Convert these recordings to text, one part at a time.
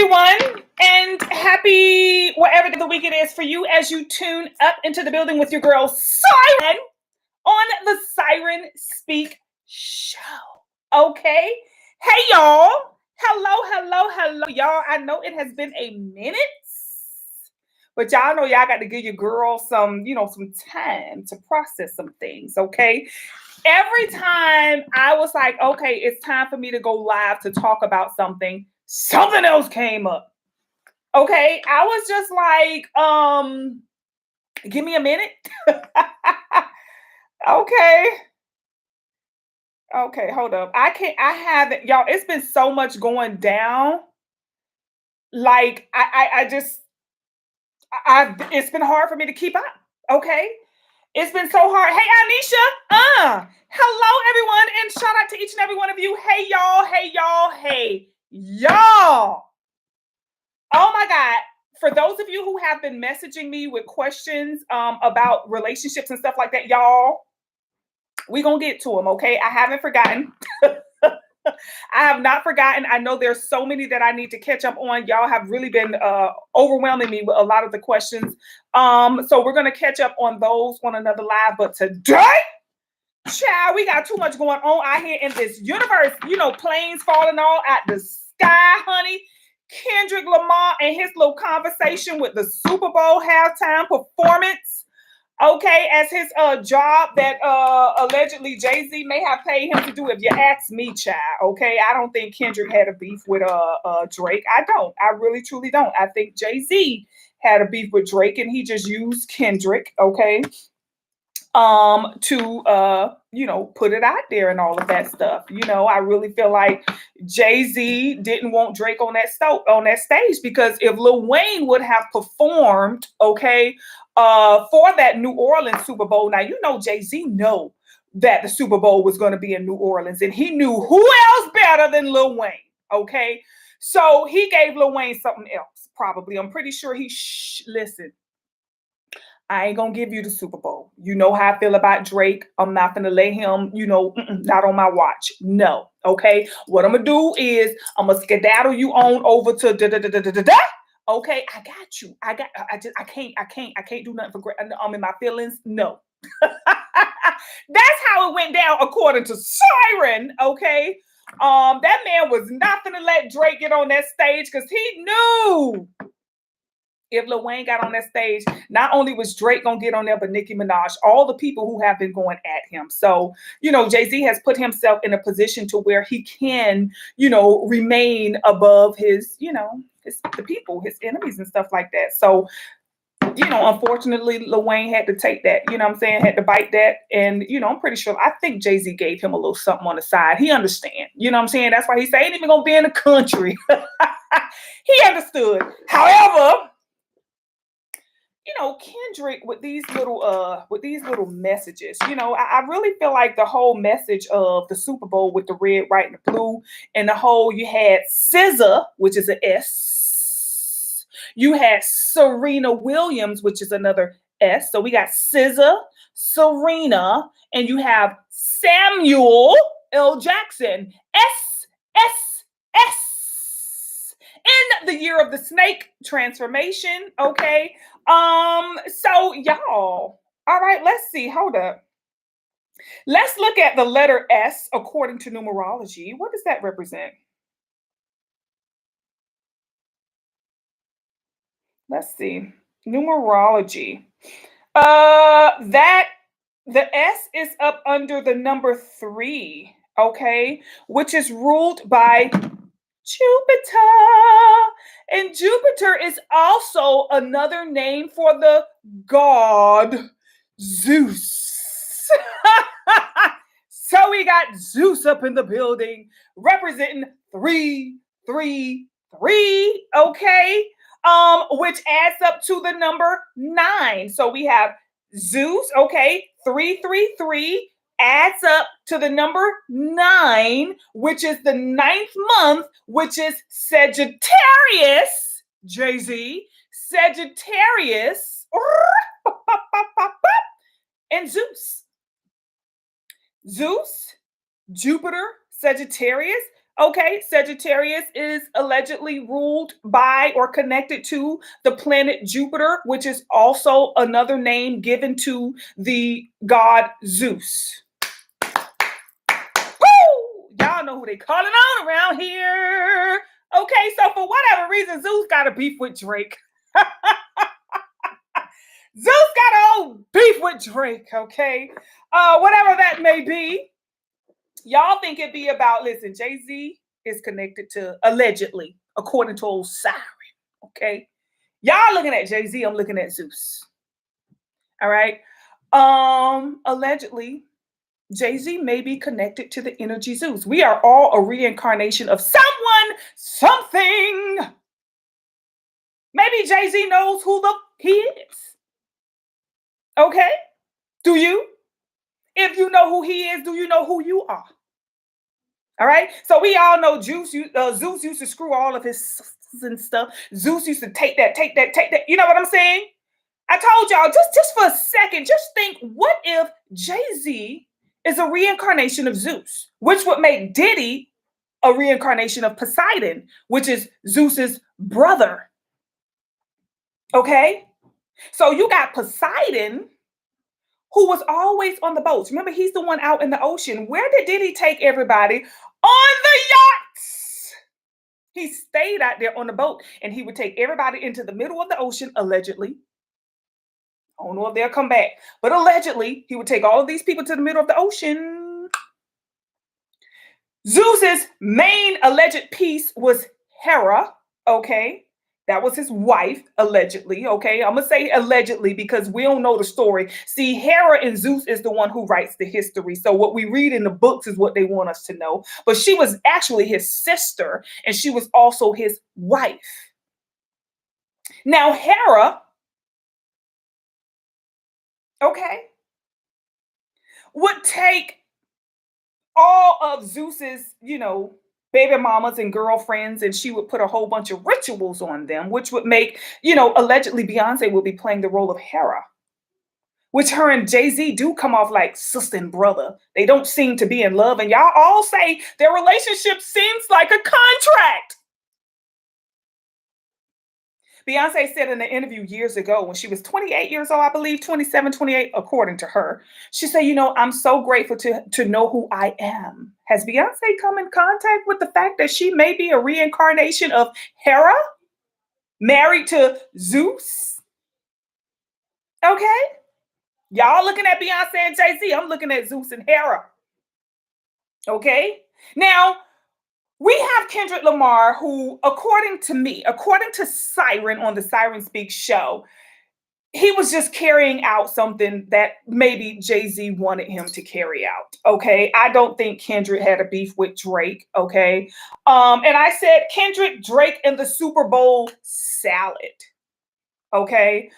everyone, and happy whatever the week it is for you as you tune up into the building with your girl Siren on the Siren Speak Show. Okay? Hey, y'all. Hello, y'all. I know it has been a minute, but y'all know y'all got to give your girl some time to process some things, okay? Every time I was like, okay, it's time for me to go live to talk about something else came up. Okay, I was just like, give me a minute. Okay, hold up. I haven't, y'all, it's been so much going down. Like, it's been hard for me to keep up. Okay. It's been so hard. Hey, Anisha. Hello, everyone. And shout out to each and every one of you. Hey, y'all. Oh my God. For those of you who have been messaging me with questions about relationships and stuff like that, y'all, we're going to get to them, okay? I haven't forgotten. I have not forgotten. I know there's so many that I need to catch up on. Y'all have really been overwhelming me with a lot of the questions. So we're going to catch up on those on another live. But today, child, we got too much going on out here in this universe. You know, planes falling all out the sky, honey. Kendrick Lamar and his little conversation with the Super Bowl halftime performance. Okay, as his job that allegedly Jay-Z may have paid him to do, if you ask me, child. Okay, I don't think Kendrick had a beef with Drake. I don't. I really, truly don't. I think Jay-Z had a beef with Drake, and he just used Kendrick, okay, to put it out there and all of that stuff. I really feel like Jay-Z didn't want Drake on that stage, because if Lil Wayne would have performed, okay, for that New Orleans Super Bowl. Now, Jay-Z know that the Super Bowl was going to be in New Orleans, and he knew who else better than Lil Wayne, okay? So he gave Lil Wayne something else, probably. I'm pretty sure listen, I ain't going to give you the Super Bowl. You know how I feel about Drake. I'm not going to let him, not on my watch. No, okay? What I'm going to do is I'm going to skedaddle you on over to da-da-da-da-da-da. Okay, I got you. I can't do nothing for I'm in my feelings. No. That's how it went down according to Siren. Okay. That man was not gonna let Drake get on that stage, because he knew if Lil Wayne got on that stage, not only was Drake gonna get on there, but Nicki Minaj, all the people who have been going at him. So, Jay-Z has put himself in a position to where he can, remain above his, the people, his enemies and stuff like that. So, unfortunately, Lil Wayne had to take that, had to bite that. And, I'm pretty sure, I think Jay-Z gave him a little something on the side. He understand, that's why he said, ain't even gonna be in the country. He understood. However, Kendrick with these little messages, I really feel like the whole message of the Super Bowl with the red, white, and the blue, and the whole, you had SZA, which is an S. You had Serena Williams, which is another S. So we got SZA, Serena, and you have Samuel L. Jackson. S, S, S. In the year of the snake transformation, okay? So y'all, all right, let's see. Hold up. Let's look at the letter S according to numerology. What does that represent? Let's see. Numerology. That the S is up under the number 3, okay, which is ruled by Jupiter. And Jupiter is also another name for the god Zeus. So we got Zeus up in the building representing 333, okay? Which adds up to the number 9. So we have Zeus, okay, 333 adds up to the number 9, which is the 9th month, which is Sagittarius, Jay-Z, Sagittarius, and Zeus. Zeus, Jupiter, Sagittarius, Okay, Sagittarius is allegedly ruled by or connected to the planet Jupiter, which is also another name given to the god Zeus. Woo! Y'all know who they calling on around here. Okay, so for whatever reason, Zeus got a beef with Drake. Zeus got a old beef with Drake, okay? Whatever that may be. Y'all think it be about, listen, Jay-Z is connected to, allegedly, according to old Siren, okay? Y'all looking at Jay-Z, I'm looking at Zeus. All right? Allegedly, Jay-Z may be connected to the energy Zeus. We are all a reincarnation of someone, something. Maybe Jay-Z knows who he is. Okay? Do you? If you know who he is, do you know who you are? All right. So we all know Zeus used to screw all of his sisters and stuff. Zeus used to take that. You know what I'm saying? I told y'all, just for a second, just think, what if Jay-Z is a reincarnation of Zeus, which would make Diddy a reincarnation of Poseidon, which is Zeus's brother. Okay? So you got Poseidon, who was always on the boats. Remember, he's the one out in the ocean. Where did he take everybody? On the yachts. He stayed out there on the boat, and he would take everybody into the middle of the ocean, allegedly. I don't know if they'll come back, but allegedly, he would take all of these people to the middle of the ocean. Zeus's main alleged piece was Hera, okay? That was his wife, allegedly, okay? I'm going to say allegedly because we don't know the story. See, Hera and Zeus is the one who writes the history. So what we read in the books is what they want us to know. But she was actually his sister, and she was also his wife. Now, Hera, okay, would take all of Zeus's, baby mamas and girlfriends, and she would put a whole bunch of rituals on them, which would make, allegedly Beyonce will be playing the role of Hera, which her and Jay-Z do come off like sister and brother. They don't seem to be in love, and y'all all say their relationship seems like a contract. Beyonce said in an interview years ago when she was 28 years old, I believe, 27, 28, according to her, she said, I'm so grateful to know who I am. Has Beyonce come in contact with the fact that she may be a reincarnation of Hera, married to Zeus? Okay. Y'all looking at Beyonce and Jay-Z. I'm looking at Zeus and Hera. Okay. Now, we have Kendrick Lamar, who, according to Siren on the Siren Speak show, he was just carrying out something that maybe Jay-Z wanted him to carry out. Okay. I don't think Kendrick had a beef with Drake. Okay. And I said Kendrick, Drake, and the Super Bowl salad. Okay.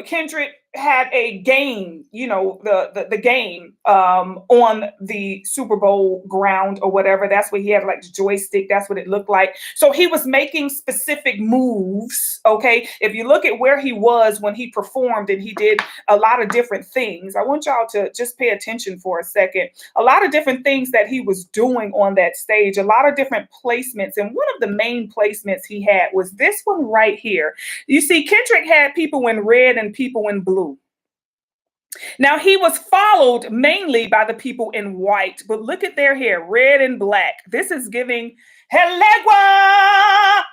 Kendrick had a game, the game on the Super Bowl ground or whatever. That's what he had, like the joystick. That's what it looked like. So he was making specific moves. Okay. If you look at where he was when he performed and he did a lot of different things, I want y'all to just pay attention for a second. A lot of different things that he was doing on that stage, a lot of different placements. And one of the main placements he had was this one right here. You see, Kendrick had people in red and people in blue. Now, he was followed mainly by the people in white, but look at their hair, red and black. This is giving Elegua.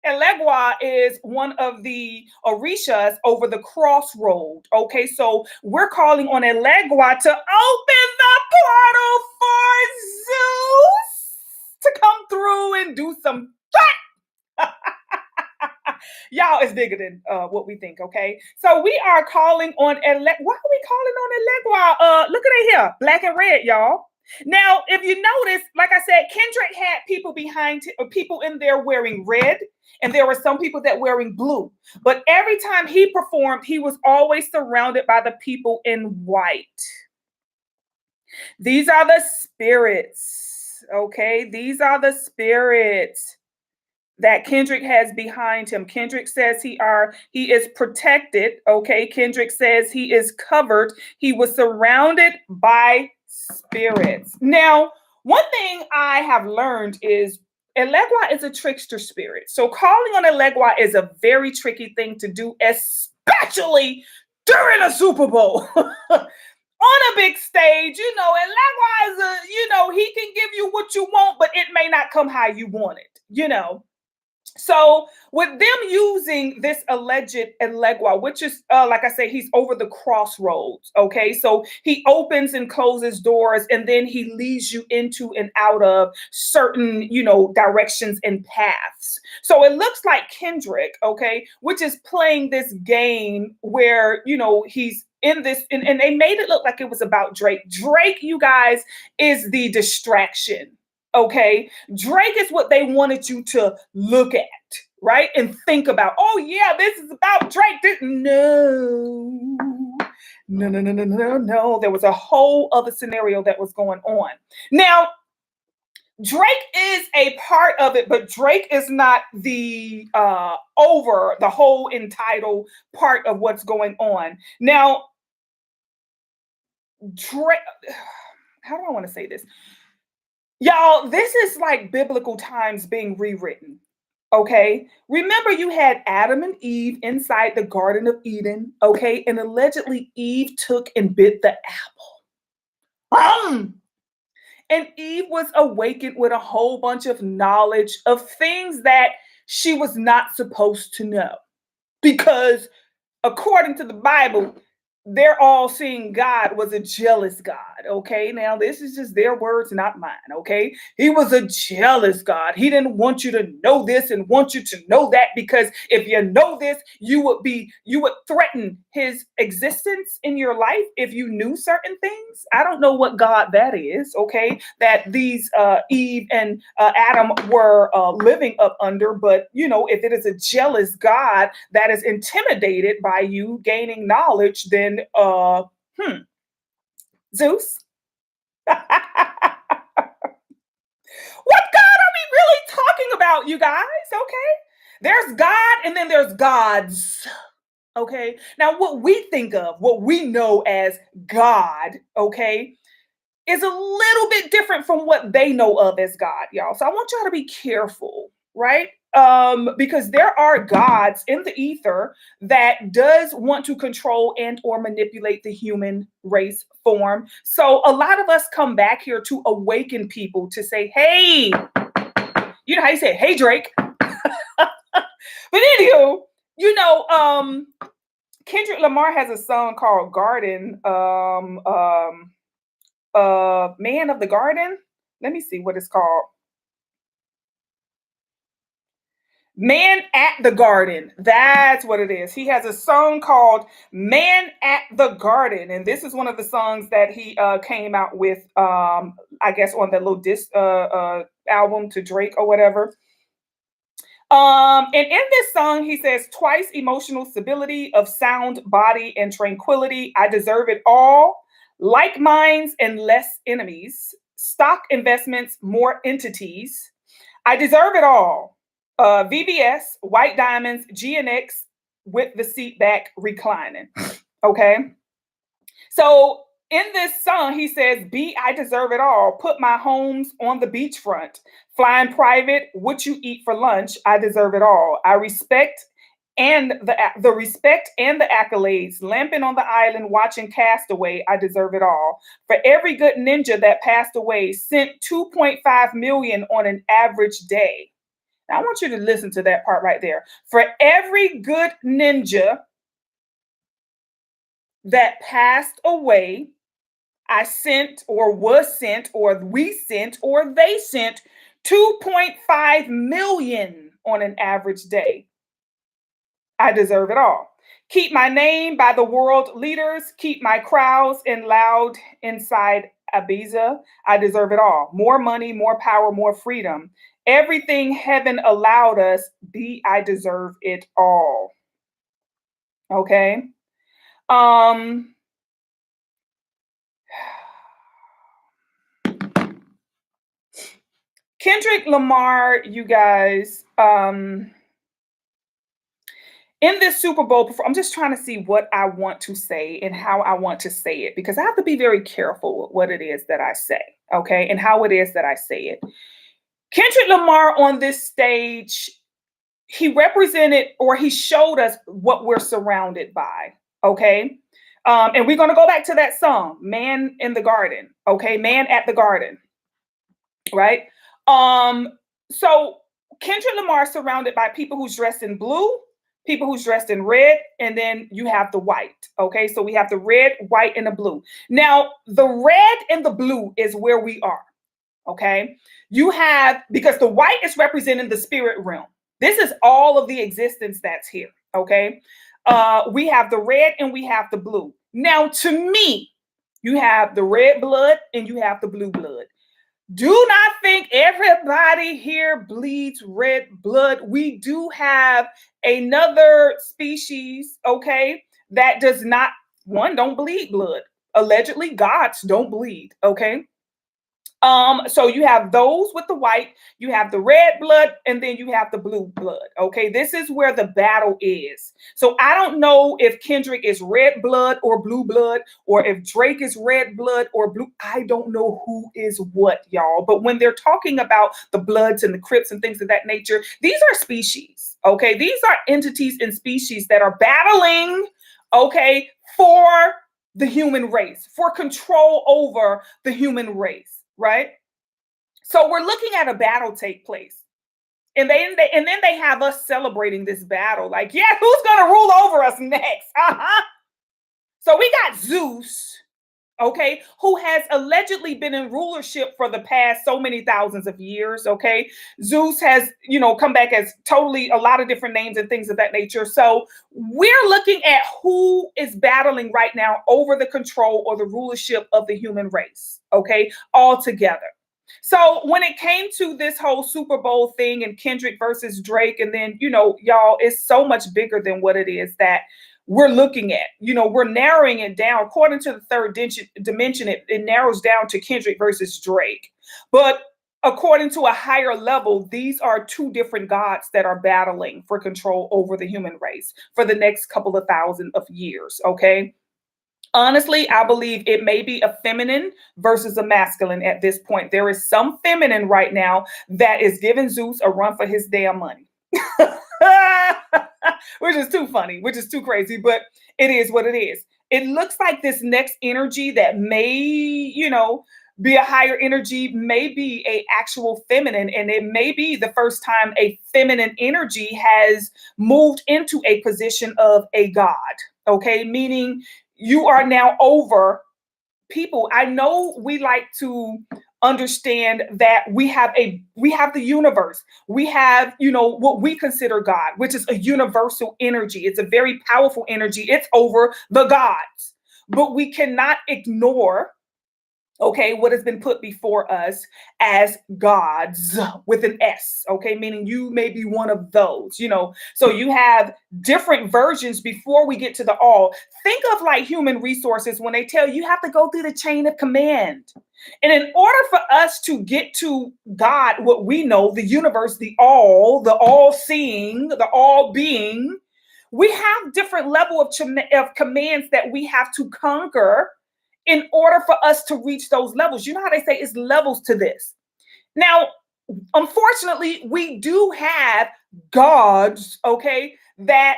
Elegua is one of the orishas over the crossroad. Okay, so we're calling on Elegua to open the portal for Zeus to come through and do some fun. Y'all is bigger than what we think, okay? So we are calling on Why are we calling on Elegua? Look at it here, black and red, y'all. Now, if you notice, like I said, Kendrick had people people in there wearing red, and there were some people that wearing blue. But every time he performed, he was always surrounded by the people in white. These are the spirits, okay? These are the spirits that Kendrick has behind him. Kendrick says he is protected, okay? Kendrick says he is covered. He was surrounded by spirits. Now, One thing I have learned is Elegua is a trickster spirit. So calling on Elegua is a very tricky thing to do, especially during a Super Bowl. On a big stage, and likewise, he can give you what you want, but it may not come how you want it. So with them using this alleged Elegua, which is like I say, he's over the crossroads. Okay, so he opens and closes doors, and then he leads you into and out of certain, directions and paths. So it looks like Kendrick, okay, which is playing this game where he's in this, and they made it look like it was about Drake. Drake, you guys, is the distraction. Okay, Drake is what they wanted you to look at, right? And think about, oh, yeah, this is about Drake. No, no, no, no, no, no, no. There was a whole other scenario that was going on. Now, Drake is a part of it, but Drake is not the over the whole entitled part of what's going on. Now, Drake, how do I want to say this? Y'all, this is like biblical times being rewritten. Okay. Remember, you had Adam and Eve inside the Garden of Eden. Okay. And allegedly, Eve took and bit the apple. And Eve was awakened with a whole bunch of knowledge of things that she was not supposed to know. Because according to the Bible, they're all seeing God was a jealous God. Okay. Now, this is just their words, not mine. Okay. He was a jealous God. He didn't want you to know this and want you to know that, because if you know this, you would threaten his existence in your life if you knew certain things. I don't know what God that is. Okay. That these Eve and Adam were living up under. But, if it is a jealous God that is intimidated by you gaining knowledge, then Zeus. What God are we really talking about, you guys? Okay. There's God and then there's gods. Okay. Now, what we think of, what we know as God, okay, is a little bit different from what they know of as God, y'all. So I want y'all to be careful, right? Because there are gods in the ether that does want to control and or manipulate the human race form. So a lot of us come back here to awaken people to say, hey, you know how you say, hey, Drake. But anywho, Kendrick Lamar has a song called Garden. Man of the Garden. Let me see what it's called. Man at the Garden. That's what it is. He has a song called Man at the Garden. And this is one of the songs that he came out with, I guess, on the little disc album to Drake or whatever. And in this song, he says, twice emotional stability of sound, body, and tranquility. I deserve it all. Like minds and less enemies. Stock investments, more entities. I deserve it all. VVS, white diamonds, GNX with the seat back reclining. Okay. So in this song, he says, I deserve it all. Put my homes on the beachfront. Flying private, what you eat for lunch, I deserve it all. I respect and the respect and the accolades. Lamping on the island, watching Castaway, I deserve it all. For every good ninja that passed away, sent 2.5 million on an average day. Now, I want you to listen to that part right there. For every good ninja that passed away, I sent or was sent or we sent or they sent 2.5 million on an average day. I deserve it all. Keep my name by the world leaders. Keep my crowds and loud inside Ibiza. I deserve it all. More money, more power, more freedom. Everything heaven allowed us, I deserve it all. Okay. Kendrick Lamar, you guys, In this Super Bowl, I'm just trying to see what I want to say and how I want to say it because I have to be very careful with what it is that I say, okay, and how it is that I say it. Kendrick Lamar on this stage, he represented or he showed us what we're surrounded by, okay? And we're going to go back to that song, Man in the Garden, okay? Man at the Garden, right? So Kendrick Lamar is surrounded by people who's dressed in blue, people who's dressed in red, and then you have the white, okay? So we have the red, white, and the blue. Now, the red and the blue is where we are, okay? You have, because the white is representing the spirit realm. This is all of the existence that's here, okay? We have the red and we have the blue. Now, to me, you have the red blood and you have the blue blood. Do not think everybody here bleeds red blood. We do have another species, okay, that does not, one, don't bleed blood. Allegedly, gods don't bleed, okay? So you have those with the white, you have the red blood, and then you have the blue blood. Okay, this is where the battle is. So I don't know if Kendrick is red blood or blue blood, or if Drake is red blood or blue. I don't know who is what, y'all. But when they're talking about the Bloods and the Crips and things of that nature, these are species. Okay, these are entities and species that are battling, okay, for the human race, for control over the human race. Right? So we're looking at a battle take place. And then they have us celebrating this battle. Like, yeah, who's going to rule over us next? So we got Zeus, okay, who has allegedly been in rulership for the past so many thousands of years, okay? Zeus has, come back as totally a lot of different names and things of that nature. So we're looking at who is battling right now over the control or the rulership of the human race, okay, all together. So when it came to this whole Super Bowl thing and Kendrick versus Drake, and then, y'all, it's so much bigger than what it is that we're looking at. We're narrowing it down. According to the third dimension, it narrows down to Kendrick versus Drake. But according to a higher level, these are two different gods that are battling for control over the human race for the next couple of thousand of years, okay? Honestly, I believe it may be a feminine versus a masculine at this point. There is some feminine right now that is giving Zeus a run for his damn money. Which is too funny, which is too crazy, but it is what it is. It looks like this next energy that may, be a higher energy, may be a actual feminine, and it may be the first time a feminine energy has moved into a position of a god, okay? Meaning you are now over people. I know we like to understand that we have the universe. We have, what we consider God, which is a universal energy. It's a very powerful energy. It's over the gods. But we cannot ignore, okay, what has been put before us as gods with an S, okay, meaning you may be one of those, So you have different versions before we get to the all. Think of like human resources when they tell you have to go through the chain of command. And in order for us to get to God, what we know, the universe, the all-seeing, the all-being, we have different level of commands that we have to conquer in order for us to reach those levels. You know how they say it's levels to this. Now, unfortunately, we do have gods, okay, that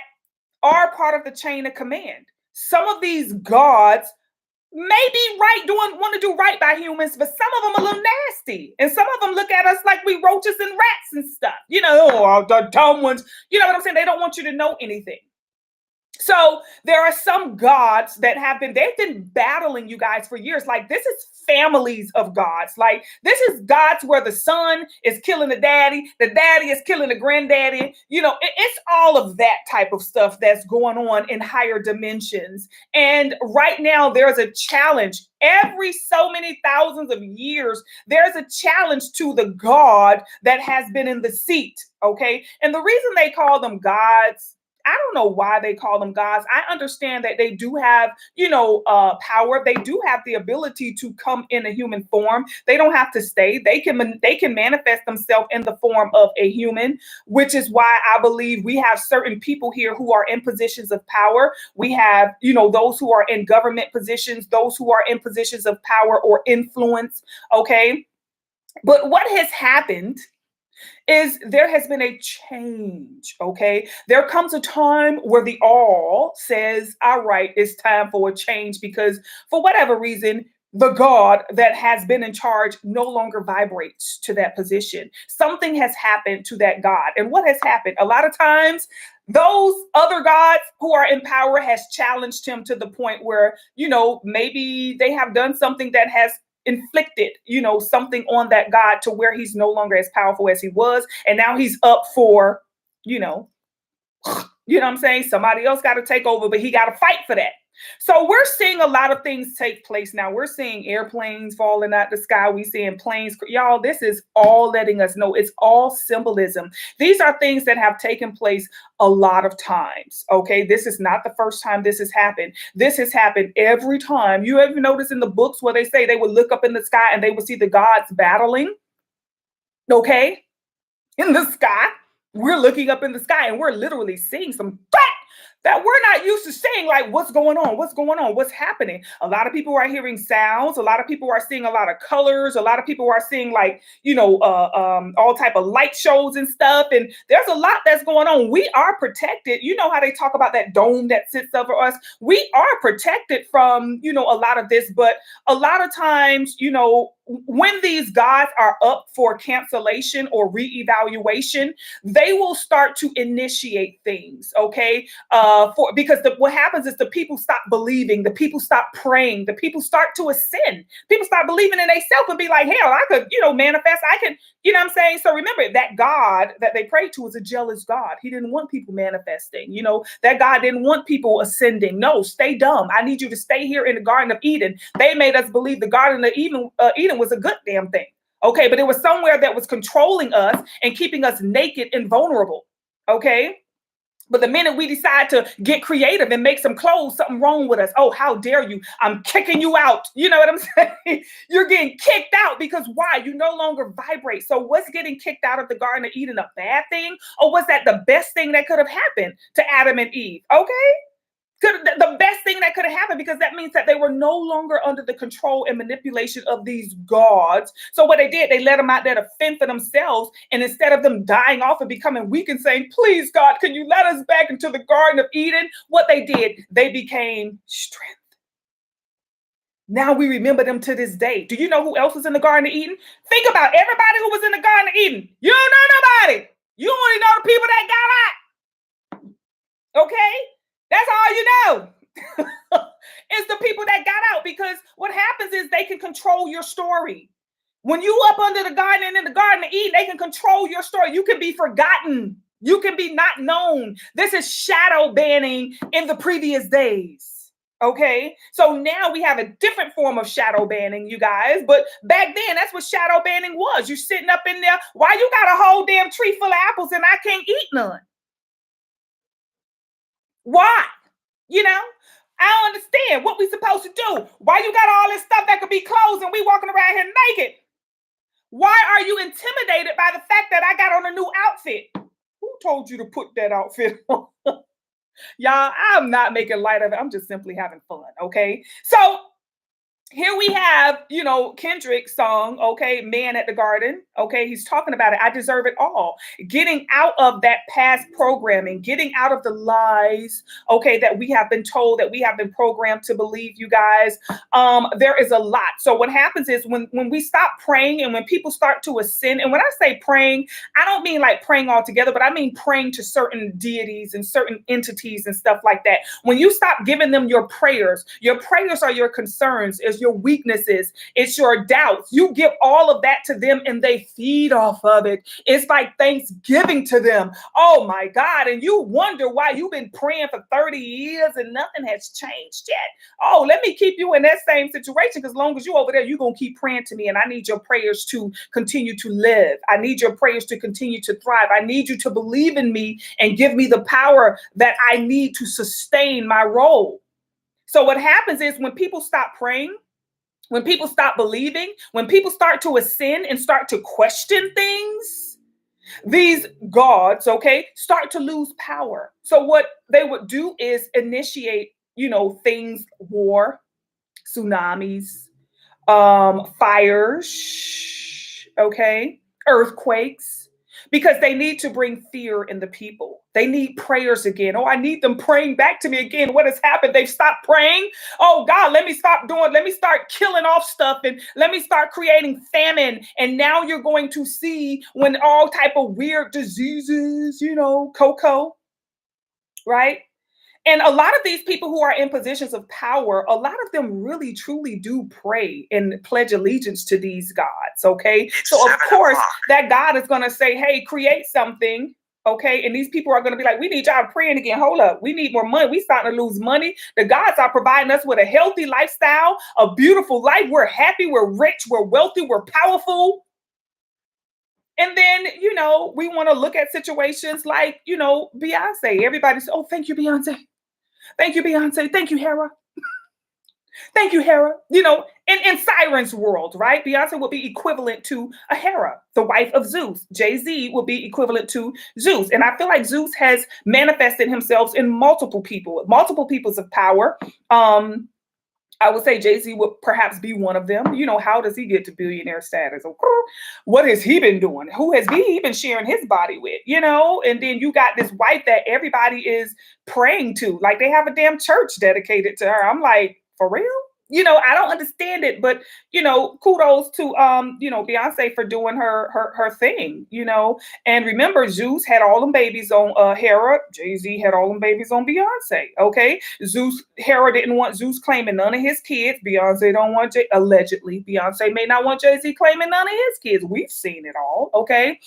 are part of the chain of command. Some of these gods may be want to do right by humans, but some of them are a little nasty. And some of them look at us like we roaches and rats and stuff. The dumb ones. You know what I'm saying? They don't want you to know anything. So there are some gods that they've been battling you guys for years. Like, this is families of gods. Like, this is gods where the son is killing the daddy is killing the granddaddy. It's all of that type of stuff that's going on in higher dimensions. And right now there's a challenge. Every so many thousands of years, there's a challenge to the god that has been in the seat. Okay. And the reason they call them gods, I don't know why they call them gods. I understand that they do have, power. They do have the ability to come in a human form. They don't have to stay. They can manifest themselves in the form of a human, which is why I believe we have certain people here who are in positions of power. We have, those who are in government positions, those who are in positions of power or influence. Okay. But what has happened is there has been a change. Okay. There comes a time where the all says, all right, it's time for a change because for whatever reason, the God that has been in charge no longer vibrates to that position. Something has happened to that God. And what has happened? A lot of times, those other gods who are in power has challenged him to the point where, maybe they have done something that has inflicted, something on that God to where he's no longer as powerful as he was. And now he's up for, you know, what I'm saying? Somebody else got to take over, but he got to fight for that. So we're seeing a lot of things take place now. We're seeing airplanes falling out the sky. We're seeing planes. Y'all, this is all letting us know it's all symbolism. These are things that have taken place a lot of times. Okay, this is not the first time this has happened. This has happened every time. You ever notice in the books where they say they would look up in the sky and they would see the gods battling? Okay, in the sky. We're looking up in the sky and we're literally seeing some that we're not used to seeing, like what's going on, what's happening. A lot of people are hearing sounds. A lot of people are seeing a lot of colors. A lot of people are seeing all type of light shows and stuff. And there's a lot that's going on. We are protected. You know how they talk about that dome that sits over us. We are protected from, a lot of this, but a lot of times, when these gods are up for cancellation or reevaluation, they will start to initiate things. Okay. Because what happens is the people stop believing, the people stop praying, the people start to ascend. People start believing in themselves and be like, hell, I could, manifest. I can, what I'm saying? So remember that God that they prayed to is a jealous God. He didn't want people manifesting. That God didn't want people ascending. No, stay dumb. I need you to stay here in the Garden of Eden. They made us believe the Garden of Eden was a good damn thing. Okay, but it was somewhere that was controlling us and keeping us naked and vulnerable. Okay. But the minute we decide to get creative and make some clothes, something wrong with us. Oh, how dare you? I'm kicking you out. You know what I'm saying? You're getting kicked out because why? You no longer vibrate. So was getting kicked out of the Garden of Eden a bad thing? Or was that the best thing that could have happened to Adam and Eve? Okay. The best thing that could have happened, because that means that they were no longer under the control and manipulation of these gods. So what they did, they let them out there to fend for themselves. And instead of them dying off and becoming weak and saying, please, God, can you let us back into the Garden of Eden? What they did, they became strength. Now we remember them to this day. Do you know who else was in the Garden of Eden? Think about everybody who was in the Garden of Eden. You don't know nobody. You only know the people that got out. Okay? That's all you know. It's the people that got out, because what happens is they can control your story. When you up under the garden and in the Garden of Eden, they can control your story. You can be forgotten. You can be not known. This is shadow banning in the previous days. Okay. So now we have a different form of shadow banning, you guys. But back then, that's what shadow banning was. You sitting up in there. Why you got a whole damn tree full of apples and I can't eat none? Why? I don't understand what we supposed to do. Why you got all this stuff that could be clothes and we walking around here naked? Why are you intimidated by the fact that I got on a new outfit? Who told you to put that outfit on? Y'all, I'm not making light of it. I'm just simply having fun. Okay. So here we have, Kendrick's song, okay, Man at the Garden. Okay, he's talking about it. I deserve it all. Getting out of that past programming, getting out of the lies, okay, that we have been told, that we have been programmed to believe, you guys. There is a lot. So what happens is when we stop praying and when people start to ascend, and when I say praying, I don't mean like praying all together, but I mean praying to certain deities and certain entities and stuff like that. When you stop giving them your prayers are your concerns, is your weaknesses. It's your doubts. You give all of that to them and they feed off of it. It's like Thanksgiving to them. Oh my God. And you wonder why you've been praying for 30 years and nothing has changed yet. Oh, let me keep you in that same situation, because as long as you're over there, you're going to keep praying to me. And I need your prayers to continue to live. I need your prayers to continue to thrive. I need you to believe in me and give me the power that I need to sustain my role. So what happens is when people stop praying, when people stop believing, when people start to ascend and start to question things, these gods, okay, start to lose power. So what they would do is initiate, things, war, tsunamis, fires, okay, earthquakes, because they need to bring fear in the people. They need prayers again. Oh, I need them praying back to me again. What has happened? They've stopped praying. Oh God, let me start killing off stuff, and let me start creating famine. And now you're going to see when all type of weird diseases, cocoa, right? And a lot of these people who are in positions of power, a lot of them really truly do pray and pledge allegiance to these gods, okay? So of course, that God is going to say, hey, create something, okay? And these people are going to be like, we need y'all praying again. Hold up. We need more money. We starting to lose money. The gods are providing us with a healthy lifestyle, a beautiful life. We're happy. We're rich. We're wealthy. We're powerful. And then, we want to look at situations like, Beyonce. Everybody says, oh, thank you, Beyonce. Thank you, Beyonce. Thank you, Hera. Thank you, Hera. In Siren's world, right? Beyonce would be equivalent to a Hera, the wife of Zeus. Jay-Z will be equivalent to Zeus. And I feel like Zeus has manifested himself in multiple peoples of power. I would say Jay-Z would perhaps be one of them. How does he get to billionaire status? What has he been doing? Who has he been sharing his body with? And then you got this wife that everybody is praying to. Like they have a damn church dedicated to her. I'm like, for real? I don't understand it, but kudos to Beyonce for doing her thing, And remember, Zeus had all them babies on Hera. Jay-Z had all them babies on Beyonce. Okay. Hera didn't want Zeus claiming none of his kids. Beyonce don't want allegedly. Beyonce may not want Jay-Z claiming none of his kids. We've seen it all. Okay.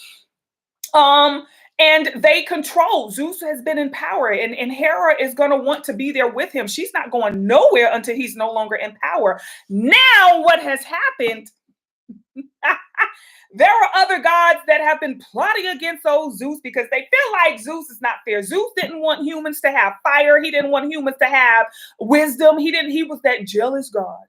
And they control. Zeus has been in power, and Hera is going to want to be there with him. She's not going nowhere until he's no longer in power. Now, what has happened? There are other gods that have been plotting against old Zeus because they feel like Zeus is not fair. Zeus didn't want humans to have fire. He didn't want humans to have wisdom. He was that jealous god.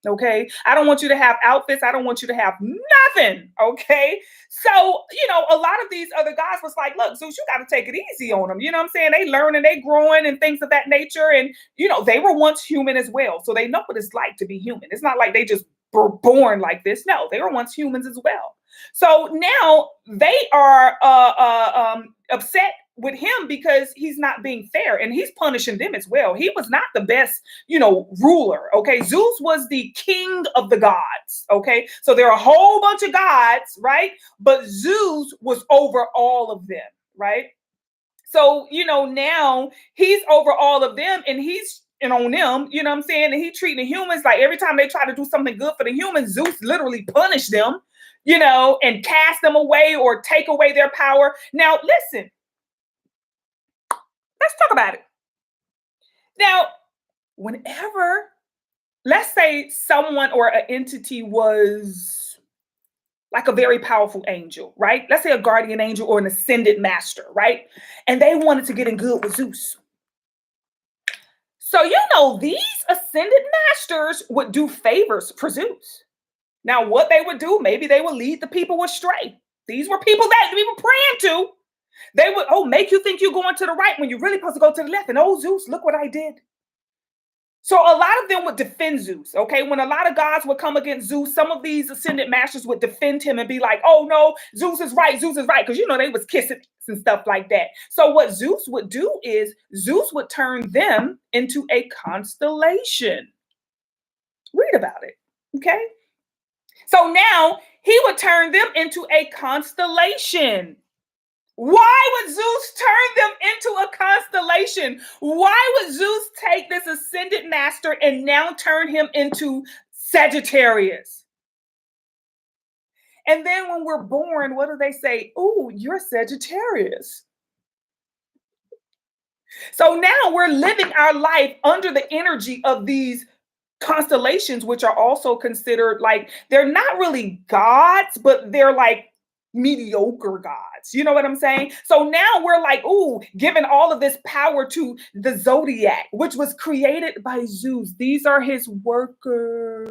Okay. I don't want you to have outfits. I don't want you to have nothing. Okay. So, a lot of these other guys was like, look, Zeus, you got to take it easy on them. You know what I'm saying? They learning, they growing and things of that nature. And, they were once human as well. So they know what it's like to be human. It's not like they just were born like this. No, they were once humans as well. So now they are upset with him because he's not being fair, and he's punishing them as well. He was not the best, ruler. Okay. Zeus was the king of the gods. Okay. So there are a whole bunch of gods, right? But Zeus was over all of them, right? So, now he's over all of them, and he's on them, you know what I'm saying? And he treating the humans like every time they try to do something good for the humans, Zeus literally punished them, and cast them away or take away their power. Now, listen. Let's talk about it. Now, whenever, let's say someone or an entity was like a very powerful angel, right? Let's say a guardian angel or an ascended master, right? And they wanted to get in good with Zeus. So, these ascended masters would do favors for Zeus. Now, what they would do, maybe they would lead the people astray. These were people that we were praying to. They would, make you think you're going to the right when you're really supposed to go to the left. And Zeus, look what I did. So a lot of them would defend Zeus. Okay. When a lot of gods would come against Zeus, some of these ascended masters would defend him and be like, oh no, Zeus is right. Zeus is right. Because, they was kissing and stuff like that. So what Zeus would do is Zeus would turn them into a constellation. Read about it. Okay. So now he would turn them into a constellation. Why would Zeus turn them into a constellation? Why would Zeus take this ascended master and now turn him into Sagittarius. And then when we're born, what do they say? Oh, you're Sagittarius. So now we're living our life under the energy of these constellations, which are also considered like they're not really gods, but they're like mediocre gods. You know what I'm saying? So now we're like, ooh, giving all of this power to the zodiac, which was created by Zeus. These are his workers.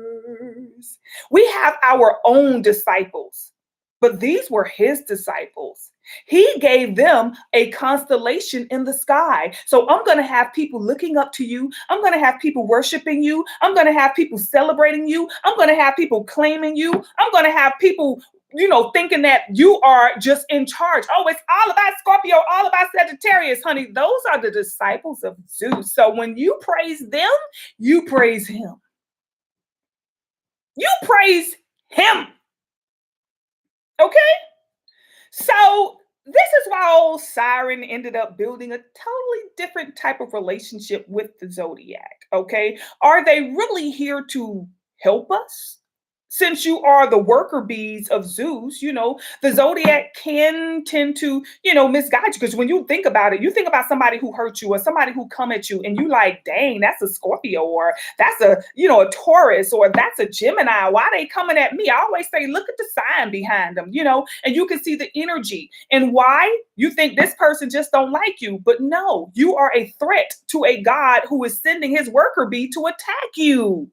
We have our own disciples, but these were his disciples. He gave them a constellation in the sky. So I'm going to have people looking up to you. I'm going to have people worshiping you. I'm going to have people celebrating you. I'm going to have people claiming you. I'm going to have people, thinking that you are just in charge. Oh, it's all about Scorpio, all about Sagittarius, honey. Those are the disciples of Zeus. So when you praise them, you praise him. You praise him. Okay? So this is why old Siren ended up building a totally different type of relationship with the zodiac. Okay. Are they really here to help us? Since you are the worker bees of Zeus, the zodiac can tend to, misguide you. Because when you think about it, you think about somebody who hurt you or somebody who come at you and you like, dang, that's a Scorpio or that's a Taurus or that's a Gemini. Why are they coming at me? I always say, look at the sign behind them, and you can see the energy and why you think this person just don't like you. But no, you are a threat to a God who is sending his worker bee to attack you.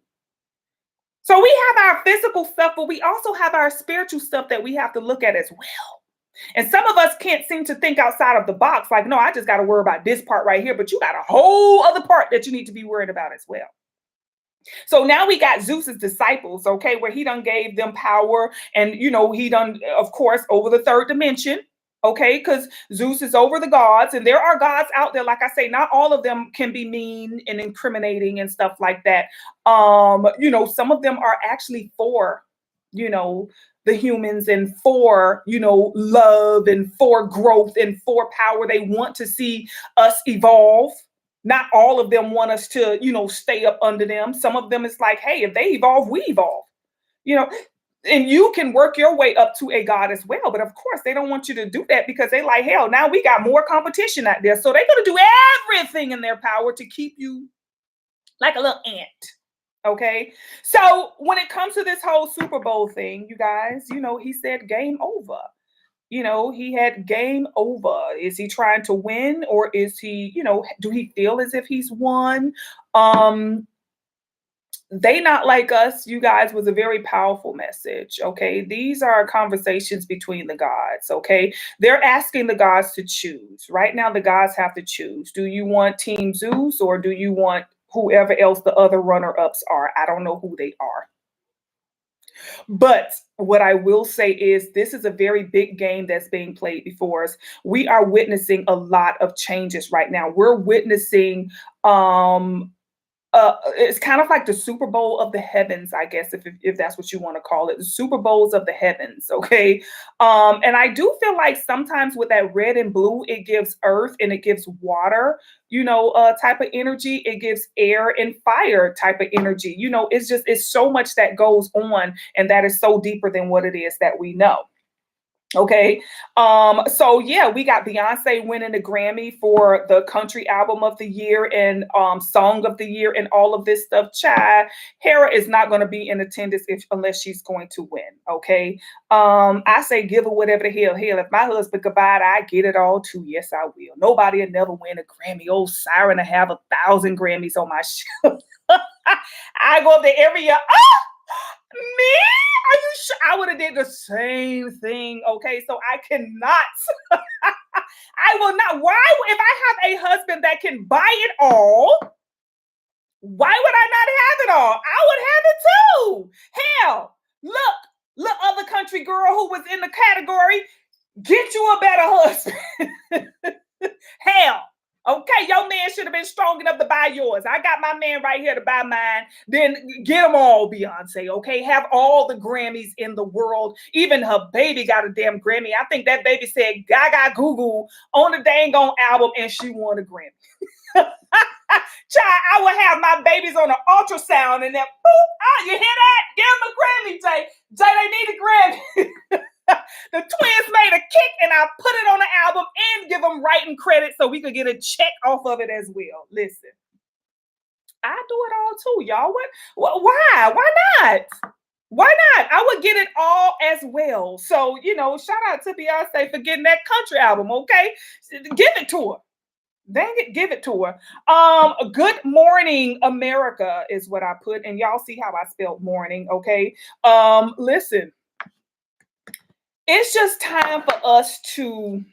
So we have our physical stuff, but we also have our spiritual stuff that we have to look at as well. And some of us can't seem to think outside of the box. Like, no, I just got to worry about this part right here. But you got a whole other part that you need to be worried about as well. So now we got Zeus's disciples, okay, where he done gave them power. And, he done, of course, over the third dimension. Okay, because Zeus is over the gods, and there are gods out there. Like I say, not all of them can be mean and incriminating and stuff like that. Some of them are actually for, the humans and for, love and for growth and for power. They want to see us evolve. Not all of them want us to, stay up under them. Some of them it's like, hey, if they evolve, we evolve. And you can work your way up to a God as well. But of course, they don't want you to do that because they like, hell, now we got more competition out there. So they're going to do everything in their power to keep you like a little ant. Okay. So when it comes to this whole Super Bowl thing, you guys, he said game over. He had game over. Is he trying to win or is he, do he feel as if he's won? They Not Like Us, you guys, was a very powerful message. Okay. These are conversations between the gods. Okay. They're asking the gods to choose. Right now, the gods have to choose. Do you want Team Zeus or do you want whoever else the other runner-ups are? I don't know who they are. But what I will say is this is a very big game that's being played before us. We are witnessing a lot of changes right now. We're witnessing it's kind of like the Super Bowl of the heavens, I guess, if that's what you want to call it, the Super Bowls of the heavens. Okay. And I do feel like sometimes with that red and blue, it gives earth and it gives water, type of energy. It gives air and fire type of energy. It's so much that goes on and that is so deeper than what it is that we know. Okay. So yeah, we got Beyonce winning the Grammy for the country album of the year and song of the year and all of this stuff. Child, Hera is not going to be in attendance unless she's going to win. Okay. I say give her whatever the hell. Hell, if my husband could buy it, I get it all too. Yes, I will. Nobody will never win a Grammy. Old Siren to have 1,000 Grammys on my show. I go up there every year. Me? Are you sure? I would have did the same thing. Okay, so I cannot. I will not. Why? If I have a husband that can buy it all, why would I not have it all? I would have it too. Hell, look, other country girl who was in the category, get you a better husband. Hell. Okay, your man should have been strong enough to buy yours. I got my man right here to buy mine. Then get them all, Beyonce, okay? Have all the Grammys in the world. Even her baby got a damn Grammy. I think that baby said Gaga Goo Goo on the dang on album and she won a Grammy. Child, I would have my babies on an ultrasound and then boop, you hear that? Give them a Grammy, Jay. Jay, they need a Grammy. The twins made a kick and I put it on the album and give them writing credit so we could get a check off of it as well. Listen, I do it all too, y'all. Why? Why not? Why not? I would get it all as well. So, shout out to Beyonce for getting that country album, okay? Give it to her. Dang it, give it to her. Good Morning America is what I put, and y'all see how I spelled morning, okay? Listen, it's just time for us to,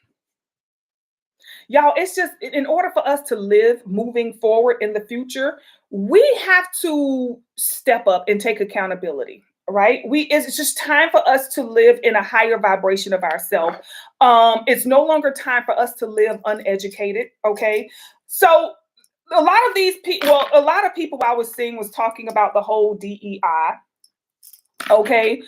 y'all, it's just in order for us to live moving forward in the future, we have to step up and take accountability. Right? It's just time for us to live in a higher vibration of ourselves. It's no longer time for us to live uneducated. Okay. So a lot of people I was seeing was talking about the whole DEI. Okay.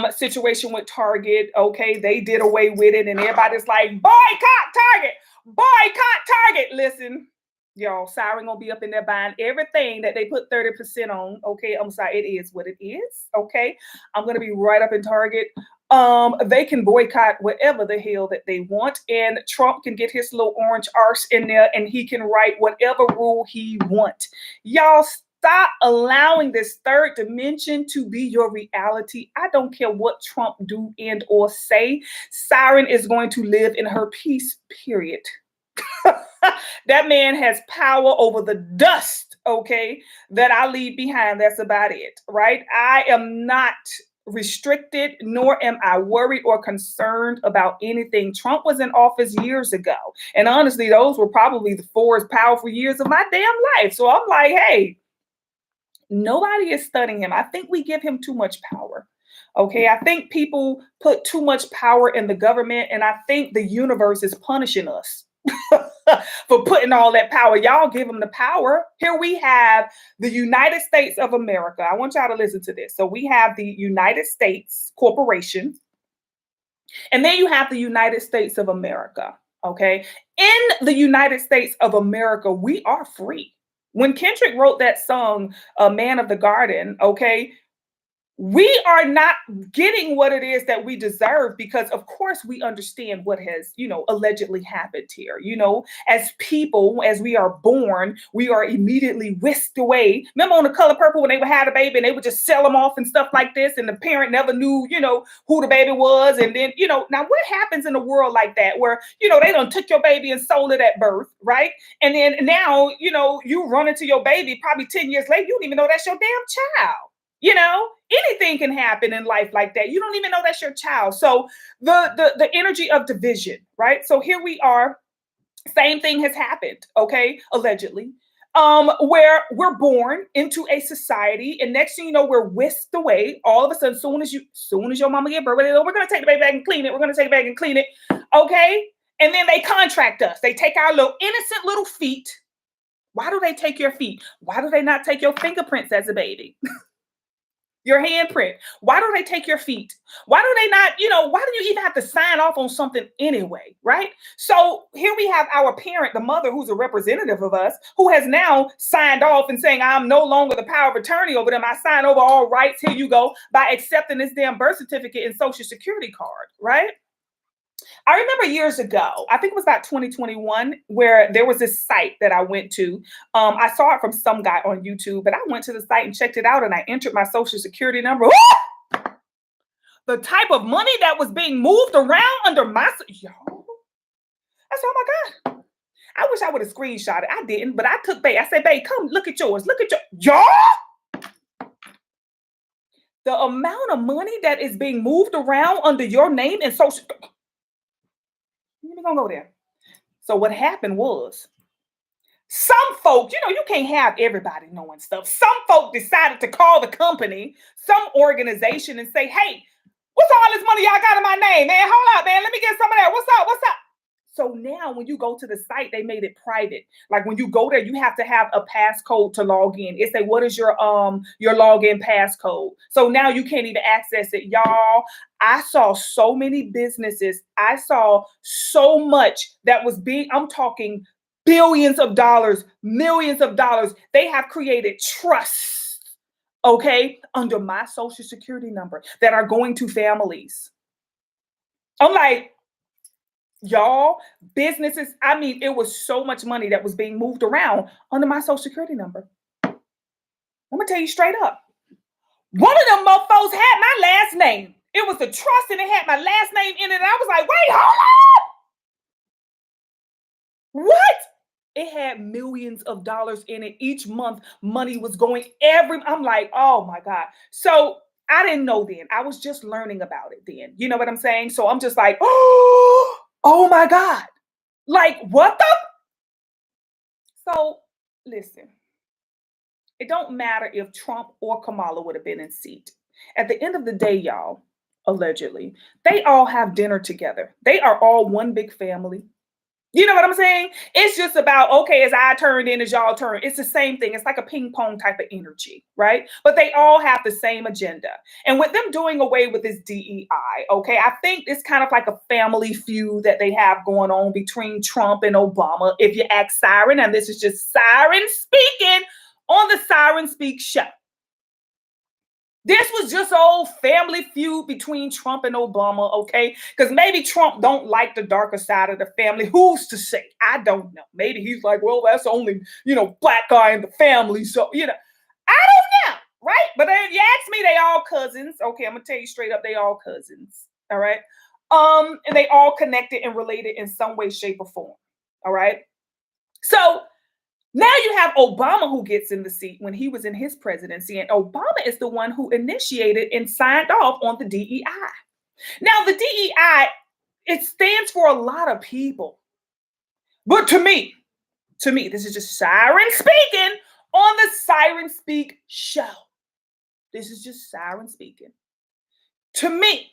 Situation with Target. Okay. They did away with it and everybody's like, boycott Target, boycott Target. Listen, y'all, Siren gonna be up in there buying everything that they put 30% on. Okay, I'm sorry, it is what it is. Okay, I'm gonna be right up in Target. They can boycott whatever the hell that they want, and Trump can get his little orange arse in there, and he can write whatever rule he want. Y'all stop allowing this third dimension to be your reality. I don't care what Trump do and or say. Siren is going to live in her peace. Period. That man has power over the dust, okay, that I leave behind. That's about it, right? I am not restricted, nor am I worried or concerned about anything. Trump was in office years ago. And honestly, those were probably the 4 powerful years of my damn life. So I'm like, hey, nobody is studying him. I think we give him too much power. Okay, I think people put too much power in the government, and I think the universe is punishing us for putting all that power. Y'all give them the power. Here we have the United States of America. I want y'all to listen to this. So we have the United States Corporation, and then you have the United States of America. Okay, in the United States of America, we are free. When Kendrick wrote that song, Man of the Garden, okay, we are not getting what it is that we deserve because, of course, we understand what has, allegedly happened here. As people, as we are born, we are immediately whisked away. Remember on The Color Purple when they would have a baby and they would just sell them off and stuff like this, and the parent never knew, who the baby was. And then, now what happens in a world like that where, they done took your baby and sold it at birth, right? And then now, you run into your baby probably 10 years later, you don't even know that's your damn child. Anything can happen in life like that. You don't even know that's your child. So the energy of division, right? So here we are. Same thing has happened, okay, allegedly, where we're born into a society, and next thing you know, we're whisked away. All of a sudden, soon as your mama get birth, we're gonna take the baby back and clean it. We're gonna take it back and clean it, okay? And then they contract us. They take our little innocent little feet. Why do they take your feet? Why do they not take your fingerprints as a baby? Your handprint. Why do they take your feet? Why do they not, why do you even have to sign off on something anyway, right? So here we have our parent, the mother, who's a representative of us, who has now signed off and saying, I'm no longer the power of attorney over them. I sign over all rights. Here you go, by accepting this damn birth certificate and social security card, right? I remember years ago, I think it was about 2021, where there was this site that I went to. I saw it from some guy on YouTube, but I went to the site and checked it out, and I entered my social security number. Woo! The type of money that was being moved around under my, y'all. I said, oh my God. I wish I would have screenshot it. I didn't, but I took babe. I said, babe, come look at yours. Look at y'all. The amount of money that is being moved around under your name and social. We're gonna go there. So what happened was some folk, you can't have everybody knowing stuff. Some folk decided to call the company, some organization, and say, hey, what's all this money y'all got in my name, man? Hold up, man. Let me get some of that. What's up? What's up? So now when you go to the site, they made it private. Like when you go there, you have to have a passcode to log in. It say, what is your login passcode? So now you can't even access it. Y'all, I saw so many businesses. I saw so much that was I'm talking billions of dollars, millions of dollars. They have created trusts, okay, under my social security number that are going to families. I'm like, y'all, businesses, I mean, it was so much money that was being moved around under my social security number. I'm gonna tell you straight up. One of them mofos had my last name. It was the trust and it had my last name in it. And I was like, wait, hold on. What? It had millions of dollars in it. Each month, money was going I'm like, oh my God. So I didn't know then. I was just learning about it then. You know what I'm saying? So I'm just like, oh my God. Like, what the? So listen, it don't matter if Trump or Kamala would have been in seat. At the end of the day, y'all, allegedly, they all have dinner together. They are all one big family. You know what I'm saying? It's just about, okay, as I turned in, as y'all turn. It's the same thing. It's like a ping pong type of energy, right? But they all have the same agenda. And with them doing away with this DEI, okay, I think it's kind of like a family feud that they have going on between Trump and Obama. If you ask Siren, and this is just Siren speaking on the Siren Speak show. This was just old family feud between Trump and Obama, okay? Because maybe Trump don't like the darker side of the family. Who's to say? I don't know. Maybe he's like, well, that's only, black guy in the family. So, I don't know, right? But if you ask me, they all cousins. Okay, I'm going to tell you straight up, they all cousins, all right? And they all connected and related in some way, shape, or form, all right? So now you have Obama who gets in the seat when he was in his presidency, and Obama is the one who initiated and signed off on the DEI. Now, the DEI, it stands for a lot of people. But to me, this is just Siren speaking on the Siren Speak show. This is just Siren speaking. To me,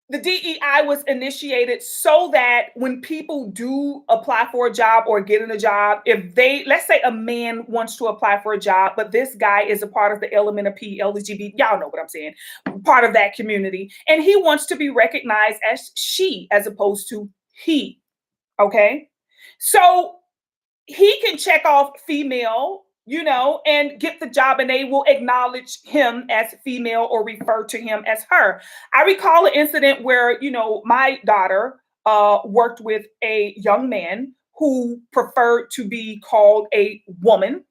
the DEI was initiated so that when people do apply for a job or get in a job, if let's say a man wants to apply for a job, but this guy is a part of the LMNOP, LGBT, y'all know what I'm saying, part of that community, and he wants to be recognized as she as opposed to he, okay? So he can check off female, and get the job, and they will acknowledge him as female or refer to him as her. I recall an incident where, my daughter worked with a young man who preferred to be called a woman,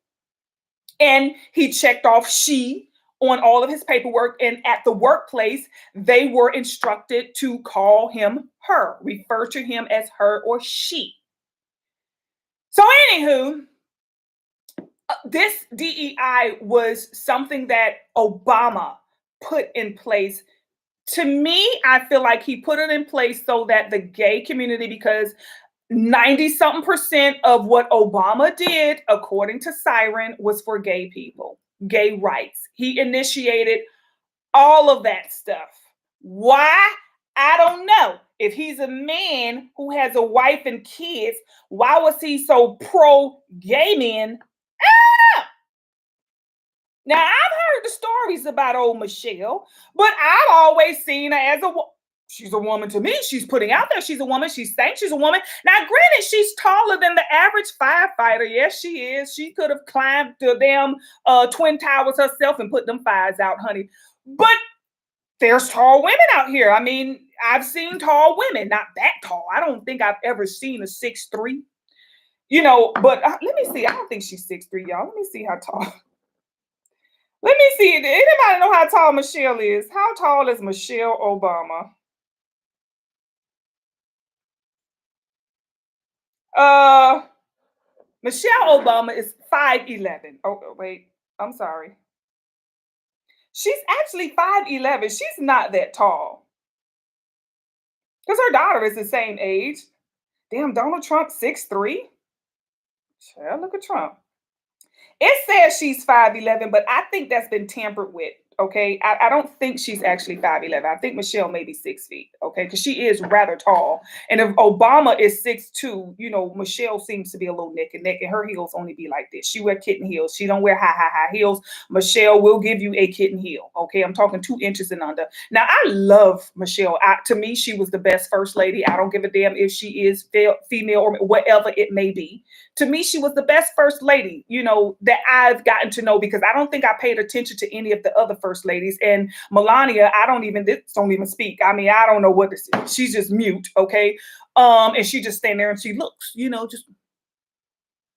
and he checked off she on all of his paperwork, and at the workplace, they were instructed to call him her, refer to him as her or she. So anywho, this DEI was something that Obama put in place. To me, I feel like he put it in place so that the gay community, because 90-something% of what Obama did, according to Siren, was for gay people, gay rights. He initiated all of that stuff. Why? I don't know. If he's a man who has a wife and kids, why was he so pro-gay men? Now, I've heard the stories about old Michelle, but I've always seen her as she's a woman to me. She's putting out there she's a woman. She's saying she's a woman. Now, granted, she's taller than the average firefighter. Yes, she is. She could have climbed the damn Twin Towers herself and put them fires out, honey. But there's tall women out here. I mean, I've seen tall women, not that tall. I don't think I've ever seen a 6'3", but let me see. I don't think she's 6'3", y'all. Let me see how tall. Let me see. Anybody know how tall Michelle is? How tall is Michelle Obama? Michelle Obama is 5'11". Oh, wait. I'm sorry. She's actually 5'11". She's not that tall. Because her daughter is the same age. Damn, Donald Trump 6'3". Look at Trump. It says she's 5'11", but I think that's been tampered with. Okay. I don't think she's actually 5'11". I think Michelle may be 6 feet. Okay. Because she is rather tall. And if Obama is 6'2", Michelle seems to be a little neck and neck, and her heels only be like this. She wear kitten heels. She don't wear high heels. Michelle will give you a kitten heel. Okay. I'm talking 2 inches and under. Now, I love Michelle. To me, she was the best first lady. I don't give a damn if she is female or whatever it may be. To me, she was the best first lady, that I've gotten to know, because I don't think I paid attention to any of the other first ladies. And Melania, this don't even speak. I mean, I don't know what this is. She's just mute, okay? And she just stand there and she looks, just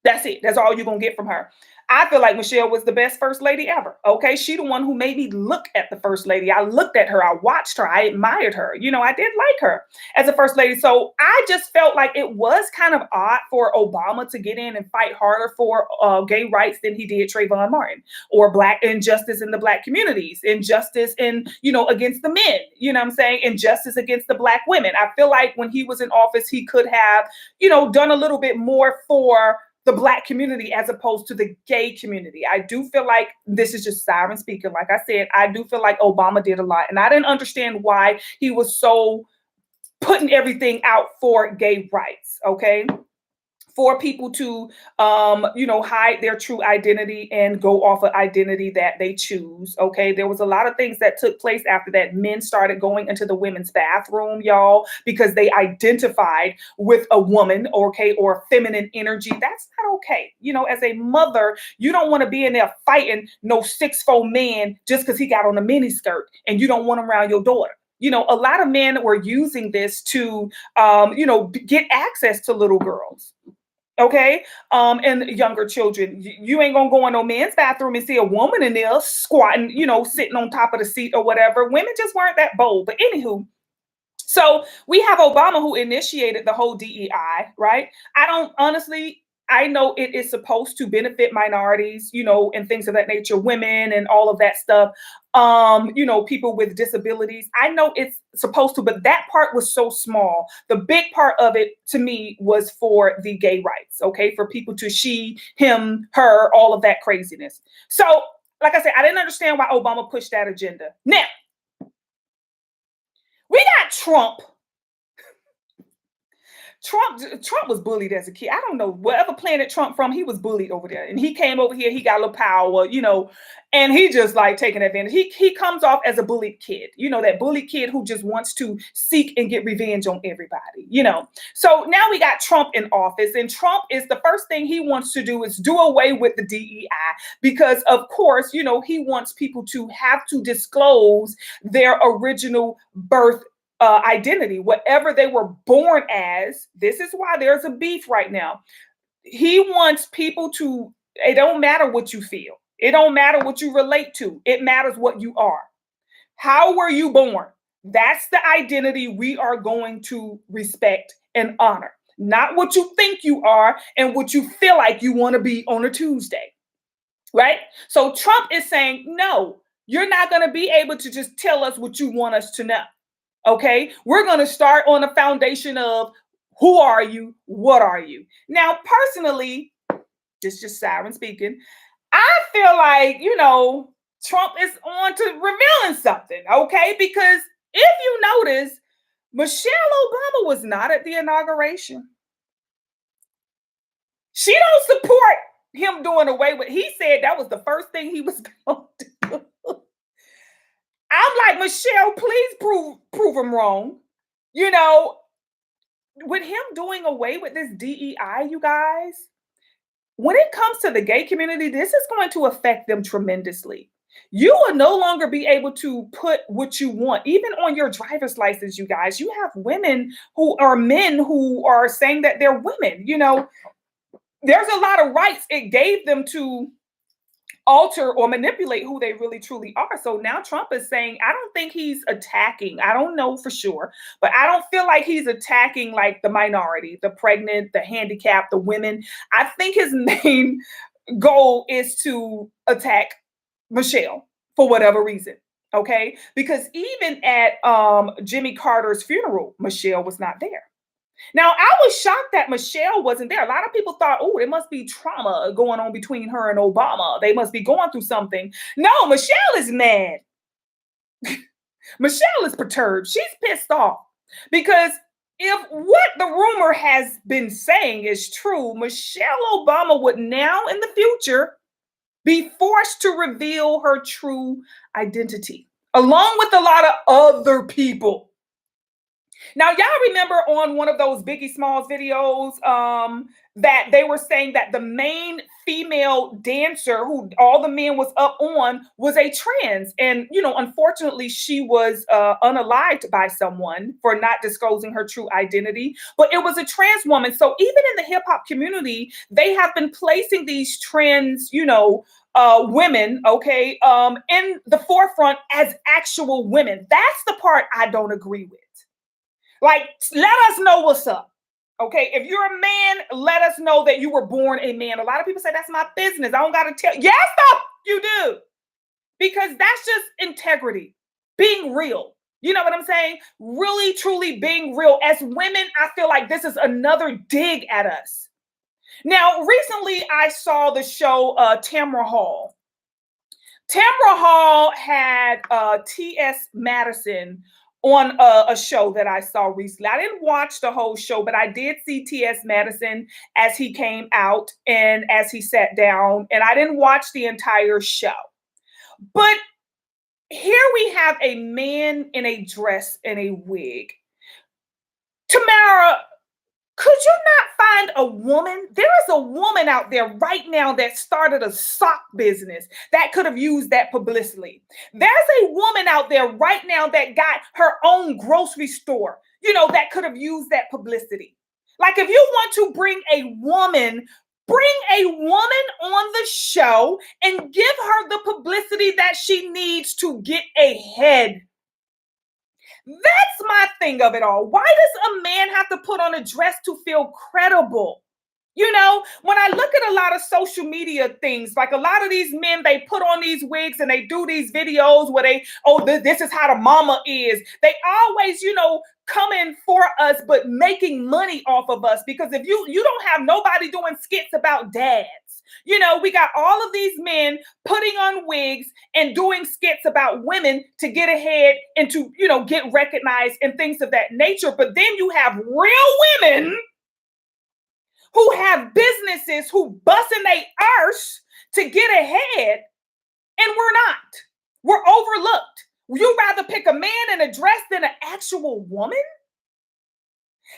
that's it. That's all you're gonna get from her. I feel like Michelle was the best first lady ever. Okay. She the one who made me look at the first lady. I looked at her, I watched her, I admired her. I did like her as a first lady. So I just felt like it was kind of odd for Obama to get in and fight harder for gay rights than he did Trayvon Martin, or black injustice in the black communities, injustice in, against the men, what I'm saying? Injustice against the black women. I feel like when he was in office, he could have, done a little bit more for the black community as opposed to the gay community. I do feel like, this is just siren speaking, like I said, I do feel like Obama did a lot. And I didn't understand why he was so putting everything out for gay rights, okay? For people to, hide their true identity and go off an identity that they choose. Okay. There was a lot of things that took place after that. Men started going into the women's bathroom, y'all, because they identified with a woman, okay, or feminine energy. That's not okay. As a mother, you don't want to be in there fighting no 6'4" man just because he got on a mini skirt and you don't want him around your daughter. A lot of men were using this to, get access to little girls. Okay. And younger children. You ain't gonna go in no man's bathroom and see a woman in there squatting, sitting on top of the seat or whatever. Women just weren't that bold. But anywho, so we have Obama, who initiated the whole DEI, right? I know it is supposed to benefit minorities, and things of that nature, women and all of that stuff. People with disabilities. I know it's supposed to, but that part was so small. The big part of it to me was for the gay rights, okay? For people to she, him, her, all of that craziness. So, like I said, I didn't understand why Obama pushed that agenda. Now, we got Trump. Trump was bullied as a kid. I don't know whatever planet Trump from, he was bullied over there. And he came over here, he got a little power, and he just like taking advantage. He comes off as a bullied kid, that bullied kid who just wants to seek and get revenge on everybody, So now we got Trump in office, and Trump is the first thing he wants to do is do away with the DEI, because of course, he wants people to have to disclose their original birth identity, whatever they were born as. This is why there's a beef right now. He wants people to, it don't matter what you feel. It don't matter what you relate to. It matters what you are. How were you born? That's the identity we are going to respect and honor. Not what you think you are and what you feel like you want to be on a Tuesday. Right? So Trump is saying, no, you're not going to be able to just tell us what you want us to know. Okay, we're going to start on a foundation of who are you? What are you? Now, personally, this is just siren speaking. I feel like, Trump is on to revealing something. Okay, because if you notice, Michelle Obama was not at the inauguration. She don't support him doing away with. He said that was the first thing he was going to do. I'm like, Michelle, please prove him wrong. With him doing away with this DEI, you guys, when it comes to the gay community, this is going to affect them tremendously. You will no longer be able to put what you want, even on your driver's license, you guys. You have women who are men who are saying that they're women. There's a lot of rights it gave them to alter or manipulate who they really truly are. So now Trump is saying, I don't think he's attacking. I don't know for sure, but I don't feel like he's attacking like the minority, the pregnant, the handicapped, the women. I think his main goal is to attack Michelle for whatever reason. Okay. Because even at Jimmy Carter's funeral, Michelle was not there. Now, I was shocked that Michelle wasn't there. A lot of people thought, oh, there must be trauma going on between her and Obama. They must be going through something. No, Michelle is mad. Michelle is perturbed. She's pissed off because if what the rumor has been saying is true, Michelle Obama would now in the future be forced to reveal her true identity, along with a lot of other people. Now, y'all remember on one of those Biggie Smalls videos that they were saying that the main female dancer who all the men was up on was a trans. And, unfortunately, she was unalived by someone for not disclosing her true identity. But it was a trans woman. So even in the hip hop community, they have been placing these trans, women, okay, in the forefront as actual women. That's the part I don't agree with. Like, let us know what's up. Okay, if you're a man, let us know that you were born a man. A lot of people say that's my business. I don't got to tell. Yes, you do. Because that's just integrity, being real. You know what I'm saying? Really, truly being real. As women, I feel like this is another dig at us. Now, recently I saw the show Tamra Hall. Tamra Hall had T.S. Madison on a show that I saw recently. I didn't watch the whole show, but I did see T.S. Madison as he came out and as he sat down, and I didn't watch the entire show. But here we have a man in a dress and a wig. Tamara, could you not find a woman? There is a woman out there right now that started a sock business that could have used that publicity. There's a woman out there right now that got her own grocery store, that could have used that publicity. Like, if you want to bring a woman on the show and give her the publicity that she needs to get ahead. That's my thing of it all. Why does a man have to put on a dress to feel credible? When I look at a lot of social media things, like a lot of these men, they put on these wigs and they do these videos where this is how the mama is. They always, come in for us, but making money off of us. Because if you don't have nobody doing skits about dads. We got all of these men putting on wigs and doing skits about women to get ahead and to, get recognized and things of that nature. But then you have real women who have businesses who busting their arse to get ahead, and we're not. We're overlooked. You'd rather pick a man in a dress than an actual woman?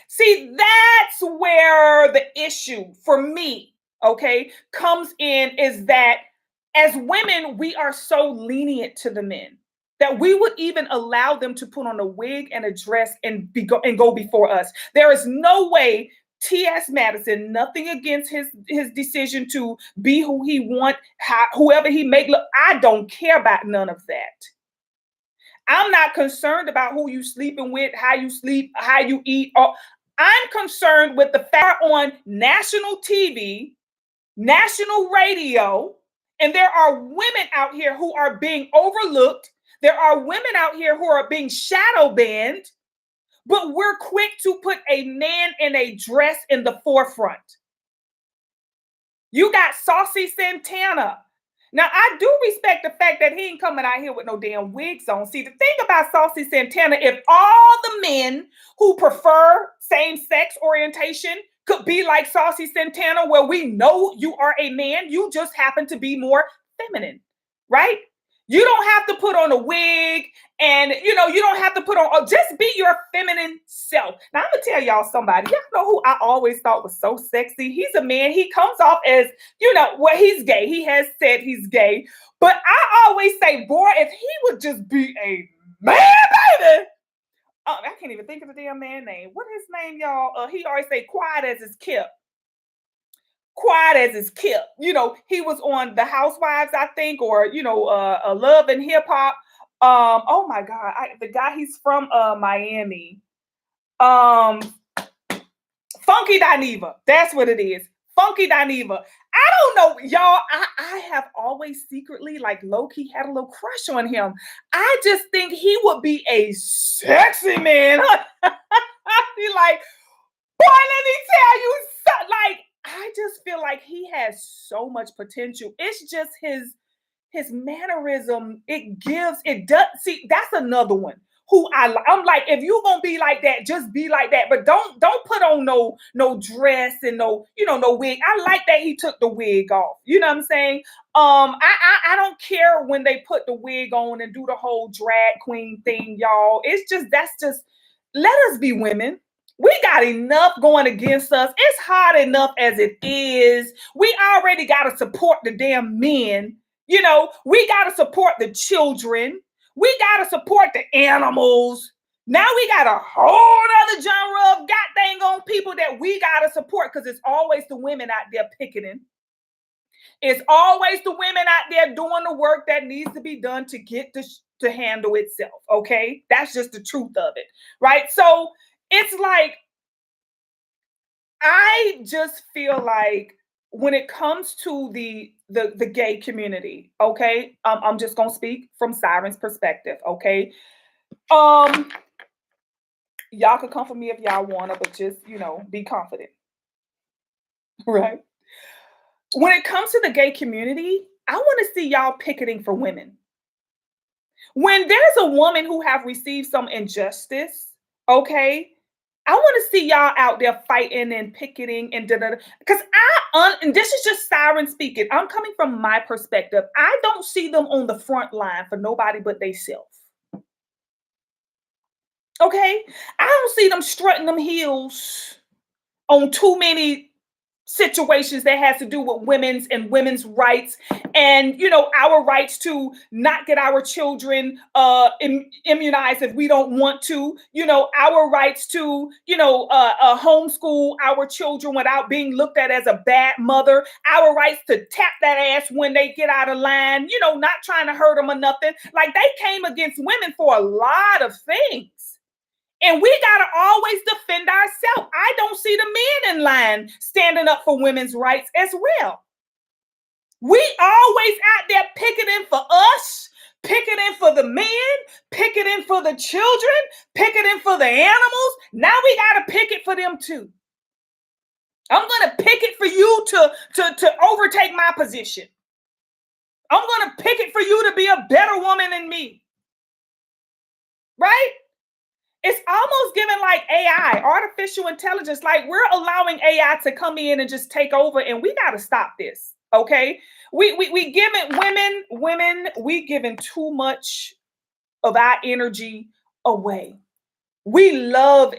See, that's where the issue for me, okay, comes in, is that as women, we are so lenient to the men that we would even allow them to put on a wig and a dress and go before us. There is no way T.S. Madison, nothing against his decision to be who he want, whoever he make look. I don't care about none of that. I'm not concerned about who you sleeping with, how you sleep, how you eat. I'm concerned with the fact on national TV, national radio, and there are women out here who are being overlooked. There are women out here who are being shadow banned, but we're quick to put a man in a dress in the forefront. You got Saucy Santana. Now, I do respect the fact that he ain't coming out here with no damn wigs on. See, the thing about Saucy Santana, if all the men who prefer same-sex orientation could be like Saucy Santana, where we know you are a man, you just happen to be more feminine, right? You don't have to put on a wig and, you don't have to put on, just be your feminine self. Now, I'm going to tell y'all somebody, y'all know who I always thought was so sexy? He's a man. He comes off as, he's gay. He has said he's gay. But I always say, boy, if he would just be a man, baby. I can't even think of the damn man name. What is his name, y'all? He always say quiet as it's kept. Quiet as it's kept. He was on The Housewives, I think, or, Love and Hip Hop. Oh my God. The guy, he's from Miami. Funky Dineva. That's what it is. Funky Dineva. I don't know, y'all. I have always secretly, like, low-key had a little crush on him. I just think he would be a sexy man. I'd be like, boy, let me tell you something. Like, I just feel like he has so much potential. It's just his his mannerism, it does. See, that's another one who I'm like, if you gonna be like that, just be like that. But don't put on no dress and no wig. I like that he took the wig off. You know what I'm saying? I don't care when they put the wig on and do the whole drag queen thing, y'all. That's just let us be women. We got enough going against us. It's hard enough as it is. We already got to support the damn men. We got to support the children. We got to support the animals. Now we got a whole other genre of god dang on people that we got to support, because it's always the women out there picketing. It's always the women out there doing the work that needs to be done to get to handle itself. Okay. That's just the truth of it. Right. So it's like, I just feel like when it comes to the gay community, okay, I'm just gonna speak from Siren's perspective, okay. Y'all can come for me if y'all wanna, but just be confident, right? When it comes to the gay community, I want to see y'all picketing for women. When there's a woman who have received some injustice, okay, I want to see y'all out there fighting and picketing and because and this is just Siren speaking. I'm coming from my perspective. I don't see them on the front line for nobody but theyself. Okay, I don't see them strutting them heels on too many situations that has to do with women's rights, and our rights to not get our children immunized if we don't want to, our rights to homeschool our children without being looked at as a bad mother, our rights to tap that ass when they get out of line, not trying to hurt them or nothing. Like, they came against women for a lot of things. And we got to always defend ourselves. I don't see the men in line standing up for women's rights as well. We always out there picketing for us, picketing for the men, picketing for the children, picketing for the animals. Now we got to picket for them too. I'm going to picket for you to overtake my position. I'm going to picket for you to be a better woman than me. Right? It's almost giving like AI, artificial intelligence, like we're allowing AI to come in and just take over, and we got to stop this, okay? We giving women, we giving too much of our energy away. We love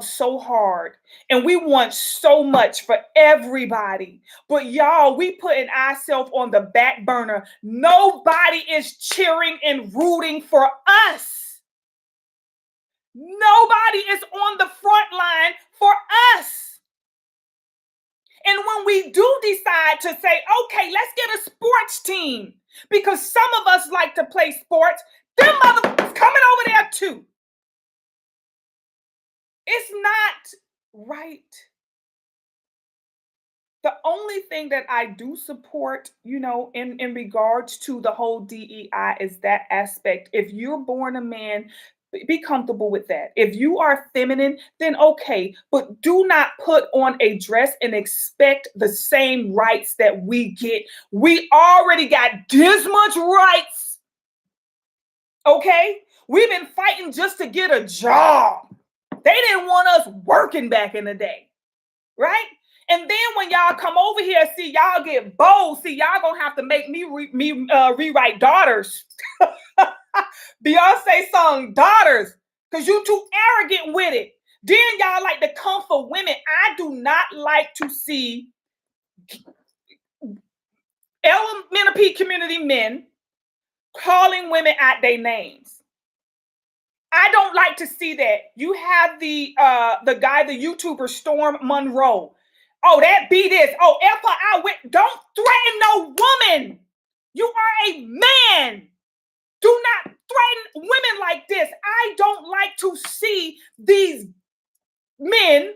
so hard, and we want so much for everybody. But y'all, we putting ourselves on the back burner. Nobody is cheering and rooting for us. Nobody is on the front line for us. And when we do decide to say, okay, let's get a sports team, because some of us like to play sports, them motherfuckers coming over there too. It's not right. The only thing that I do support, in regards to the whole DEI is that aspect. If you're born a man, be comfortable with that. If you are feminine, then okay, but do not put on a dress and expect the same rights that we get. We already got this much rights. Okay? We've been fighting just to get a job. They didn't want us working back in the day. Right? And then when y'all come over here, see, y'all get bold. See, y'all gonna have to make me rewrite Daughters. Beyonce song Daughters, because you too arrogant with it. Then y'all like to come for women. I do not like to see LMNP community men calling women out their names. I don't like to see that. You have the guy, the YouTuber Storm Monroe. Oh, that be this. Oh, F her out with. Don't threaten no woman. You are a man. Do not threaten women like this. I don't like to see these men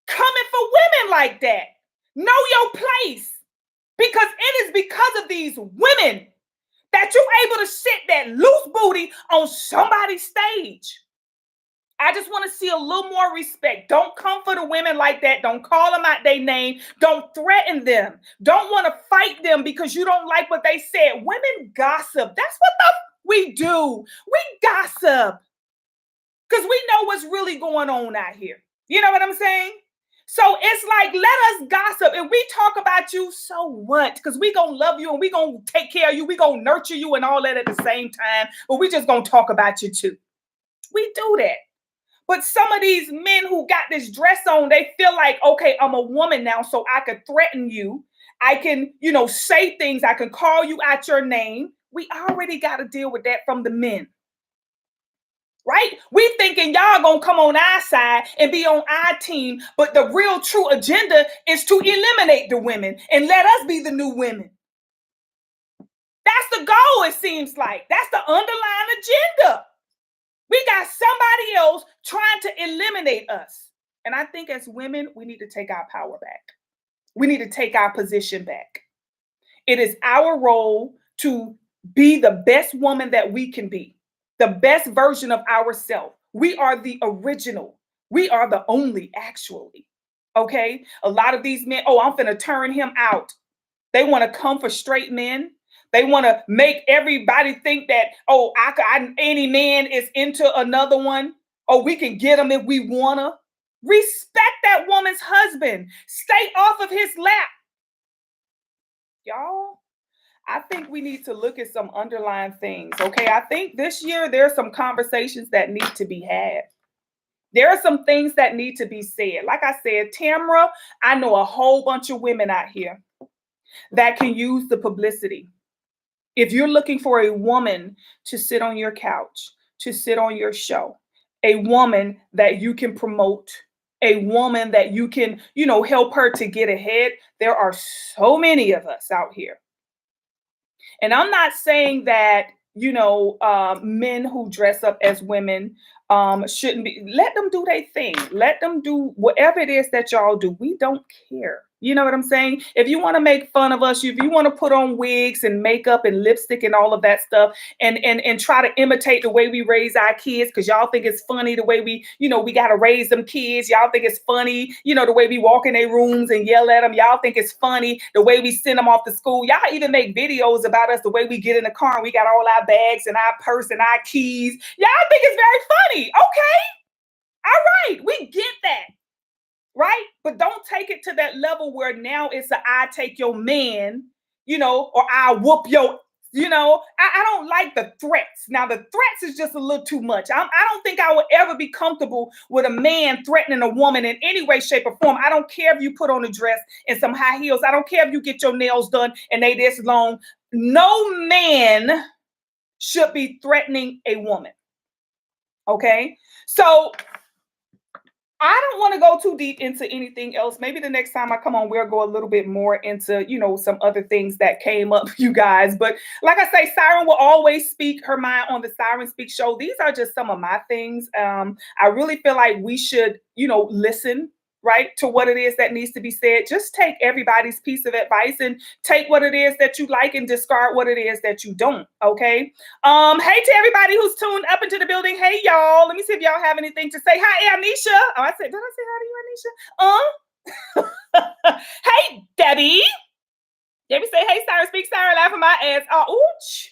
coming for women like that. Know your place. Because it is because of these women that you're able to sit that loose booty on somebody's stage. I just want to see a little more respect. Don't come for the women like that. Don't call them out their name. Don't threaten them. Don't want to fight them because you don't like what they said. Women gossip. That's what we do. We gossip because we know what's really going on out here. You know what I'm saying? So it's like, let us gossip. If we talk about you, so what? Because we going to love you and we going to take care of you. We going to nurture you and all that at the same time. But we just going to talk about you too. We do that. But some of these men who got this dress on, they feel like, okay, I'm a woman now, so I could threaten you. I can, say things. I can call you out your name. We already got to deal with that from the men. Right? We thinking y'all gonna come on our side and be on our team, but the real true agenda is to eliminate the women and let us be the new women. That's the goal, it seems like. That's the underlying agenda. We got somebody else trying to eliminate us. And I think as women, we need to take our power back. We need to take our position back. It is our role to be the best woman that we can be, the best version of ourselves. We are the original. We are the only, actually. Okay? A lot of these men, I'm finna turn him out. They want to come for straight men. They want to make everybody think that, any man is into another one. We can get him if we want to. Respect that woman's husband. Stay off of his lap. Y'all, I think we need to look at some underlying things, okay? I think this year there are some conversations that need to be had. There are some things that need to be said. Like I said, Tamara, I know a whole bunch of women out here that can use the publicity. If you're looking for a woman to sit on your couch, to sit on your show, a woman that you can promote, a woman that you can, help her to get ahead, there are so many of us out here. And I'm not saying that, men who dress up as women shouldn't be. Let them do their thing. Let them do whatever it is that y'all do. We don't care. You know what I'm saying? If you want to make fun of us, if you want to put on wigs and makeup and lipstick and all of that stuff and try to imitate the way we raise our kids, because y'all think it's funny the way we got to raise them kids. Y'all think it's funny, the way we walk in their rooms and yell at them. Y'all think it's funny the way we send them off to school. Y'all even make videos about us the way we get in the car and we got all our bags and our purse and our keys. Y'all think it's very funny. Okay. All right. We get that. Right? But don't take it to that level where now it's I take your man, or I whoop your, I don't like the threats. Now the threats is just a little too much. I don't think I would ever be comfortable with a man threatening a woman in any way, shape, or form. I don't care if you put on a dress and some high heels. I don't care if you get your nails done and they this long. No man should be threatening a woman. Okay? So I don't want to go too deep into anything else. Maybe the next time I come on, we'll go a little bit more into, some other things that came up, you guys. But like I say, Siren will always speak her mind on the Siren Speak show. These are just some of my things. I really feel like we should, listen, right, to what it is that needs to be said. Just take everybody's piece of advice and take what it is that you like and discard what it is that you don't, okay? Hey to everybody who's tuned up into the building. Hey, y'all. Let me see if y'all have anything to say. Hi, Anisha. Did I say hi to you, Anisha? Hey, Debbie. Debbie say, hey, Siren Speak, Siren, laugh at my ass. Ouch.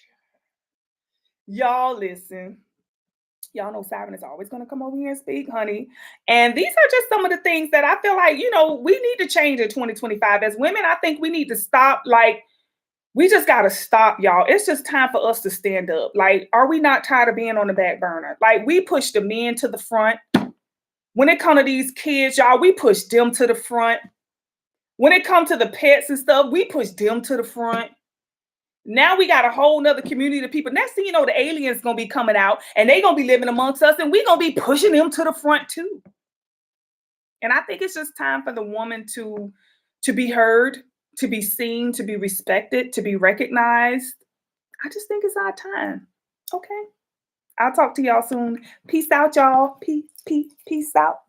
Y'all listen. Y'all know Siren is always going to come over here and speak, honey. And these are just some of the things that I feel like, we need to change in 2025. As women, I think we need to stop. We just got to stop, y'all. It's just time for us to stand up. Are we not tired of being on the back burner? We push the men to the front. When it comes to these kids, y'all, we push them to the front. When it comes to the pets and stuff, we push them to the front. Now we got a whole nother community of people. Next thing you know, the aliens going to be coming out and they going to be living amongst us and we going to be pushing them to the front too. And I think it's just time for the woman to be heard, to be seen, to be respected, to be recognized. I just think it's our time. Okay. I'll talk to y'all soon. Peace out, y'all. Peace out.